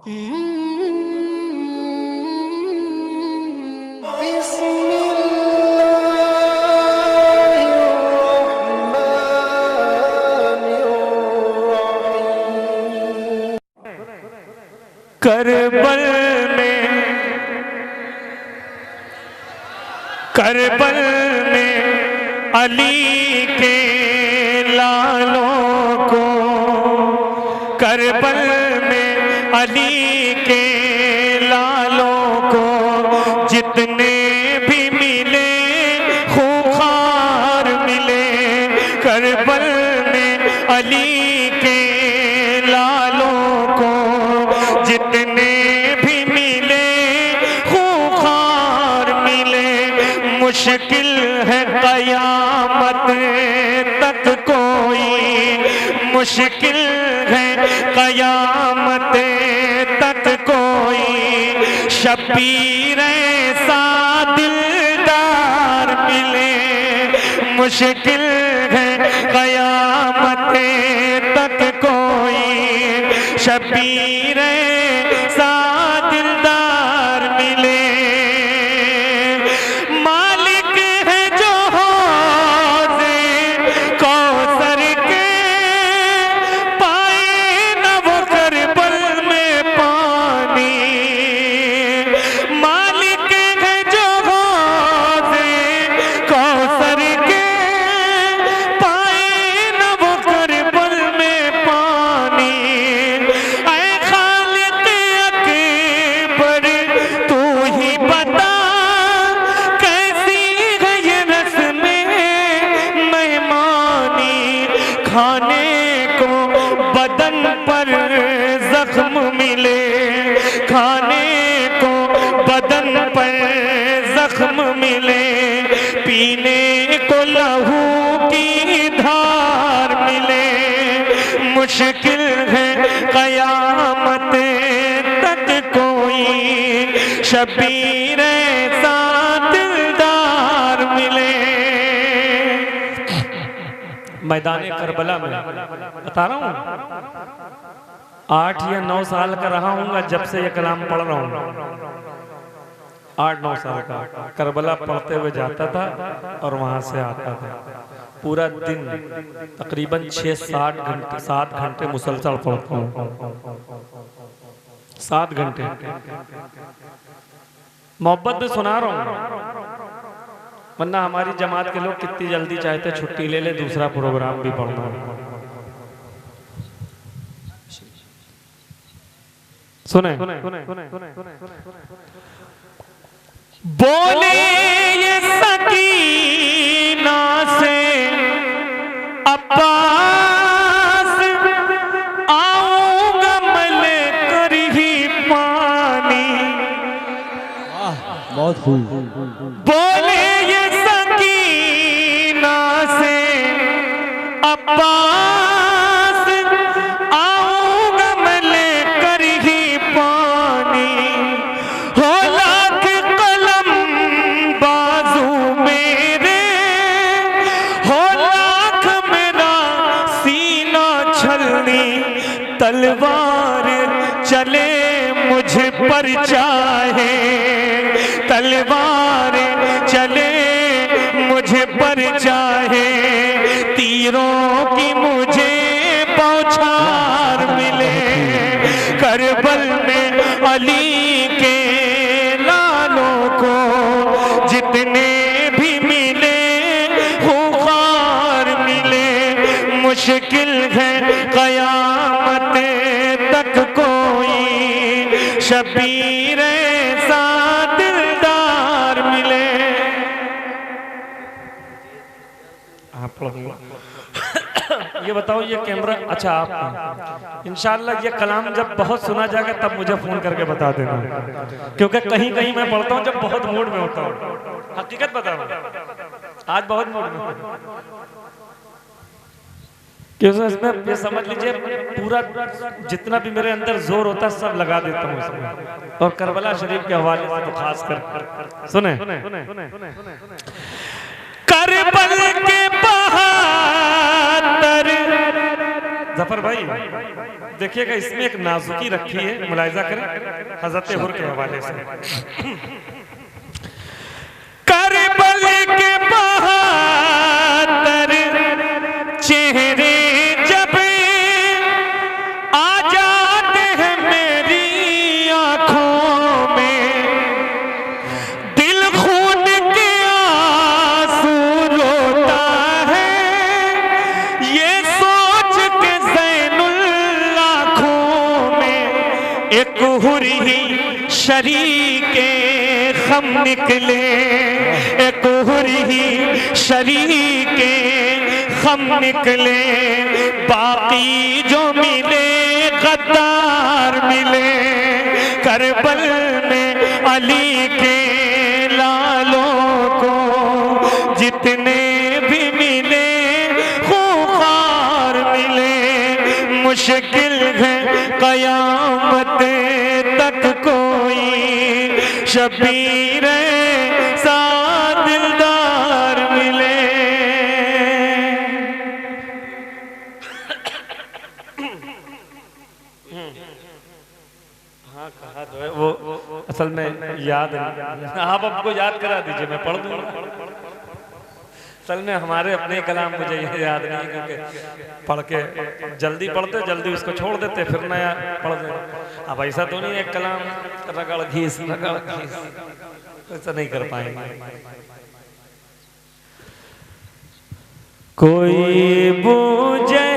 करबल में अली के लालों को, करबल में अली के लालों को जितने भी मिले खूंखार मिले। करबल में अली के लालों को जितने भी मिले खूंखार मिले। मुश्किल है क़यामत तक कोई, मुश्किल है क़यामत तक कोई शबीर ऐसा दिलदार मिले। मुश्किल है क़यामत तक कोई शबीर ऐसा दिलदार मिले। खाने को बदन पर जख्म मिले, खाने को बदन पर जख्म मिले। पीने को लहू की धार मिले। मुश्किल है क़यामत तक कोई शबीर ऐसा दिलदार मिले। मैदान करबला में बता रहा हूँ 8 या 9 साल का रहा हूँगा जब से ये कलाम पढ़ रहा हूँ। 8-9 साल का करबला पढ़ते हुए जाता था और वहां से आता था। पूरा दिन तकरीबन 7 घंटे मुसलसल पढ़ता हूँ। 7 घंटे मोहब्बत में सुना रहा हूँ, वरना हमारी जमात के लोग कितनी जल्दी चाहते छुट्टी ले ले, दूसरा प्रोग्राम भी पढ़ना है। सुने बोले ये सकीना से अब्बास आऊंगा मले कर ही पानी। बहुत खूब। बोले ये सकीना से अब्बास आऊंगा मैं लेकर ही पानी। हो लाख कलम बाजू मेरे, हो लाख मेरा सीना छलनी। तलवार चले मुझ पर चाहे, तलवार चले मुझे पर चाहे। तीरों की मुझे बौछार मिले। करबल में अली के लालों को जितने भी मिले खूंखार मिले। मुश्किल है क़यामत तक कोई शबीर ऐसा दिलदार मिले। ये बताओ ये कैमरा अच्छा आप इंशाल्लाह ये कलाम जब बहुत सुना जाएगा तब मुझे फोन करके बता देना, क्योंकि कहीं कहीं मैं पढ़ता हूँ जब बहुत मूड में होता हूँ। हकीकत बताओ आज बहुत मूड में, क्योंकि इसमें ये समझ लीजिए पूरा जितना भी मेरे अंदर जोर होता है सब लगा देता हूँ इसमें। और करबला शरीफ के हवाले से तो खास कर सुने। करबल के बहादुर जफर भाई देखिएगा इसमें एक नाजुकी रखी है, मुलाहिजा करें हजरत हुर के हवाले से। करबल के बहादुर चेहरे जब आ जाते हैं मेरी आंखों में, दिल खून के आंसू रोता है ये सोच के ज़ैनुल आँखों में एक हुरी ही शरीके खम निकले, एक हुरी ही शरीके खम निकले, बाकी जो मिले गद्दार मिले। करबल में अली के लालों को जितने भी मिले खूंखार मिले, मुश्किल है कयामत तक कोई शबीर सा दिलदार मिले। हाँ कहा तो है वो असल में याद है, आप हमको याद करा दीजिए मैं पढ़ दूंगा। असल में हमारे अपने कलाम मुझे ये याद नहीं है क्योंकि पढ़ के जल्दी पढ़ते जल्दी उसको छोड़ देते फिर नया पढ़ देते। अब ऐसा तो नहीं एक कलाम रगड़ घीस ऐसा नहीं कर पाएंगे। कोई बूझेल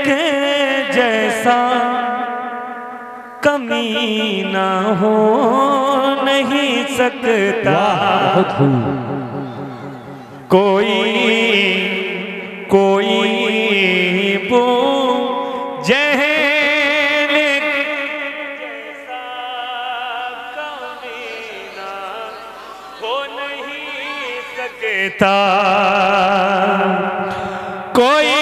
के जैसा कमीना हो नहीं सकता, कोई बूझेल जैसा कमीना हो नहीं सकता, कोई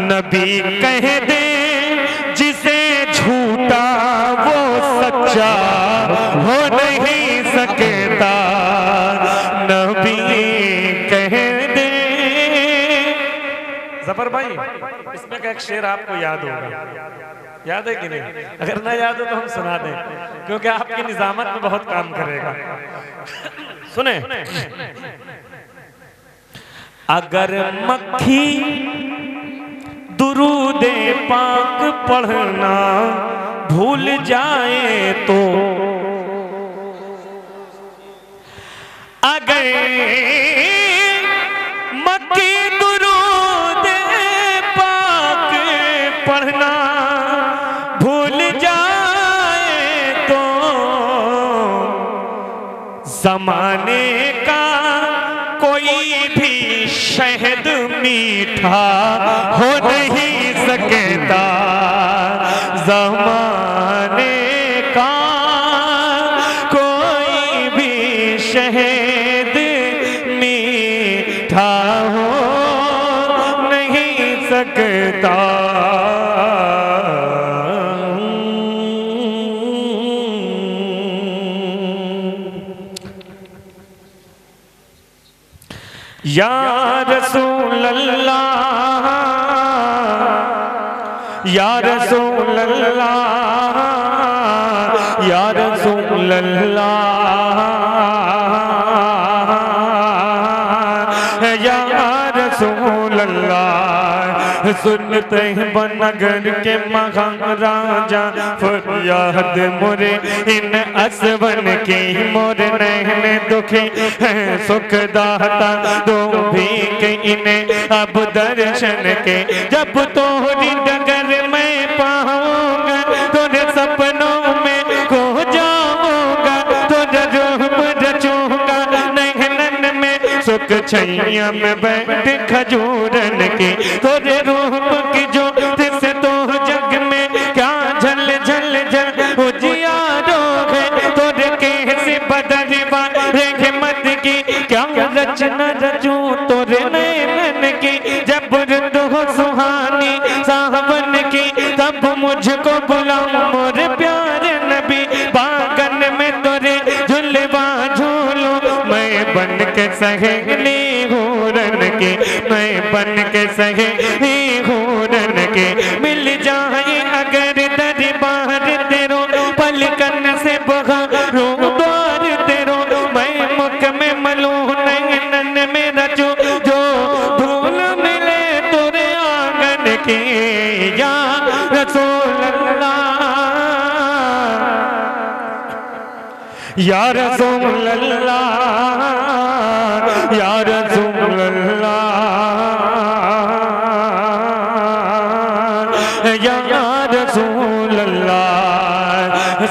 नबी कह दे जिसे झूठा वो सच्चा हो नहीं सकता, नबी कह दे। जफर भाई इसमें का एक शेर आपको याद होगा, याद है कि नहीं? अगर ना याद हो तो हम सुना दें क्योंकि आपकी निजामत में बहुत काम करेगा। सुने, अगर मक्खी दुरूदे पाक पढ़ना भूल जाए तो, अगर मक्खी दुरूदे पाक पढ़ना भूल जाए तो, जमाने का कोई भी शहद मीठा हो नहीं सकता, जमाने का कोई भी शहद मीठा हो नहीं सकता। या रसूल अल्लाह, या रसूल अल्लाह, या रसूल अल्लाह, या रसूल अल्लाह। सुनते हैं बनगर के महाराजा फरियाद मोरे इन असवन की, मोर नैन दुखी है सुख दाता दो भी के इन्हें अब दर्शन के। जब तोहरी डगर में पाऊंगा तोरे सपनों में खो जाऊंगा, तोरे रूप रचूंगा नैनन में सुख छैया में बैठ खजूरन की, तोरे रूप की ज्योति से तो जग में क्या झल झल झल उजियारो है, तोरे कैसे बदलवा रेखे मत की क्या रचना रचूं तोरे नैनन की। जब रुत हो सुहानी सावन की तब मुझको बन के सहेली हूरन के, मैं बन के सहेली हूरन के, मिल जाए अगर दरबार तेरो, पलकन से बहारो द्वार तेरो, मैं मुख में मलू नैनन में रचूं, जो धूल मिले तुरे आंगन की, या रसूल अल्लाह, या रसूल अल्लाह, या रसूल अल्लाह, या रसूल अल्लाह।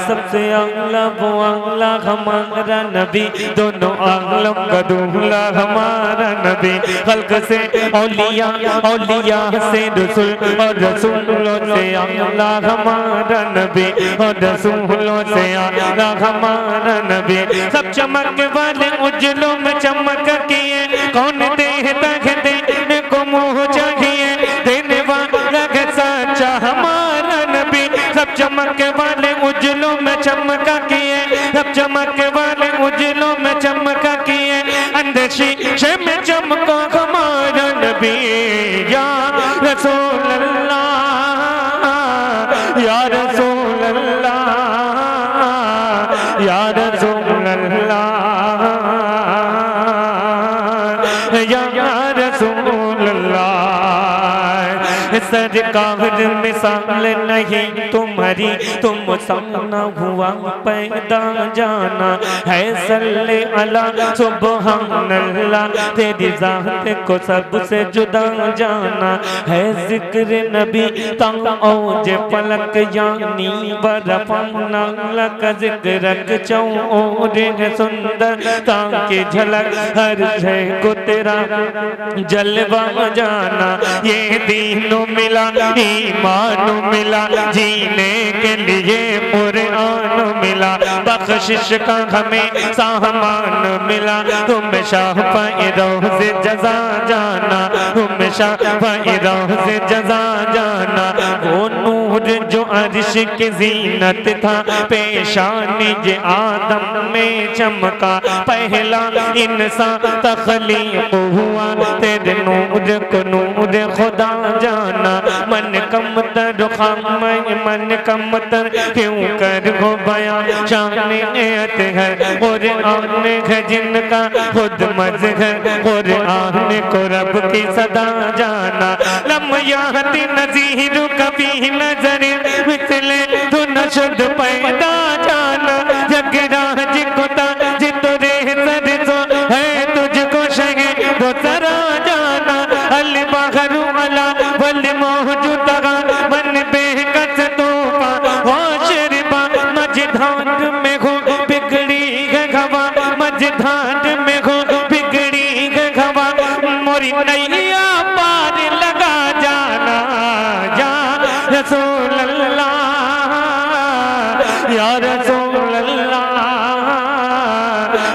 सबसे अगला वो अगला हमारा नबी, दोनों आलम का दूल्हा हमारा नबी, खल्क से औलिया, औलिया से रसूल, और रसूलों से अगला हमारा नबी, और रसूलों से अगला हमारा नबी। सब चमक वाले उज्जलों में चमक किए, कौन देता है देने को मुँह चाहिए, देने वाला है सच्चा हमारा नबी। सब चमक वाले उज्जलों में चमका किए, सब चमक वाले उज्जलों में चमका किए, अंदर शीशे में चमका हमारा नबी, या रसूल अल्लाह, या रसूल अल्लाह, या रसूल अल्लाह, या रसूल अल्लाह। सरकार मिसाल नहीं तुम्हारी, तुम सामना हुआ पैदा जाना है, सल्ले अला सुबहान अल्लाह, तेरी ज़ात को सबसे जुदा जाना है, जिक्र नबी ताओज पलक यानी बरफाना का जिक्र चौर है सुंदर, ताकि झलक हर है को तेरा जलवा जाना, ये दीनों मिला ईमान मिला, जीने के लिए कुरान मिला, बख्शिश का हमें सामान मिला, तुम शाफ़िरों से जज़ा जाना, तुम शाफ़िरों से जज़ा जाना। वो नूर जो अर्श की ज़ीनत था, पेशानी जे आदम में चमका, पहला इंसान तख़लीक़ हुआ, तेरे नूर को नूर खुदा जाना। मन कमतर खाम मन कमतर क्यों कर हो बयां, शान एत है कुरान है जिनका खुद मज़हर, कुरान को रब की सदा जाना। लम याति नज़ीर कभी नजर मिसले तो नशद पैदा जाना, जगराज को ताज तुरे सर सो है, तुझको शहे वो सरा जाना। अल बहरु अला वल मौजूद मन बेकस तूफा होशरबा, मझधार में हो बिगड़ी है हवा, मझधार में हो बिगड़ी है हवा, मोरी नैया पार लगा जाना, या रसूल अल्लाह, या रसूल अल्लाह,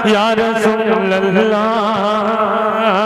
या रसूल अल्लाह।